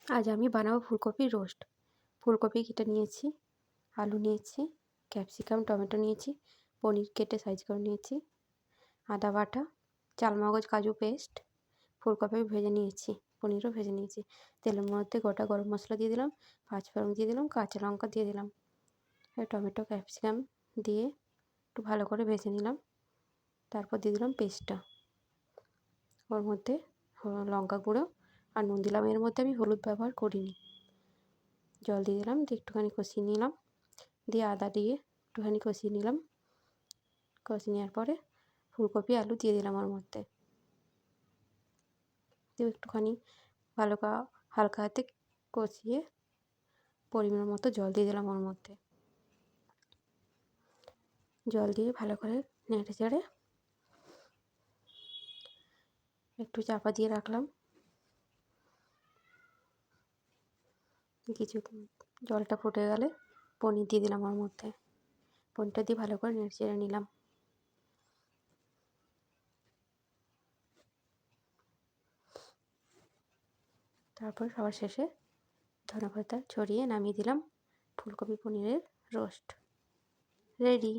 আজ আমি বানাবো ফুলকপির রোস্ট। ফুলকপি কেটে নিয়েছি, আলু নিয়েছি, ক্যাপসিকাম, টমেটো নিয়েছি, পনির কেটে সাইজ করে নিয়েছি, আদা বাটা, চালমগজ কাজু পেস্ট, ফুলকপি ভেজে নিয়েছি, পনিরও ভেজে নিয়েছি। তেলের মধ্যে গোটা গরম মশলা দিয়ে দিলাম, পাঁচফোড়ন দিয়ে দিলাম, কাঁচা লঙ্কা দিয়ে দিলাম, টমেটো ক্যাপসিকাম দিয়ে একটু ভালো করে ভেজে নিলাম। তারপর দিয়ে দিলাম পেস্টটা, ওর মধ্যে লঙ্কা গুঁড়ো আর নুন দিলাম। এর মধ্যে আমি হলুদ ব্যবহার করিনি। জল দিয়ে দিলাম, দিয়ে একটুখানি কষিয়ে নিলাম, দিয়ে আদা দিয়ে একটুখানি কষিয়ে নিলাম। কষিয়ে নেওয়ার পরে ফুলকপি আলু দিয়ে দিলাম ওর মধ্যে, দিয়ে একটুখানি ভালো হালকা হাতে কষিয়ে পরিমাণ মতো জল দিয়ে দিলাম ওর মধ্যে। জল দিয়ে ভালো করে নেড়ে চেড়ে একটু চাপা দিয়ে রাখলাম। কিছু জলটা ফুটে গেলে পনির দিয়ে দিলাম ওর মধ্যে। পনিরটা দিয়ে ভালো করে নেড়ে চেড়ে নিলাম। তারপর সবার শেষে ধনেপাতা ছড়িয়ে নামিয়ে দিলাম। ফুলকপি পনিরের রোস্ট রেডি।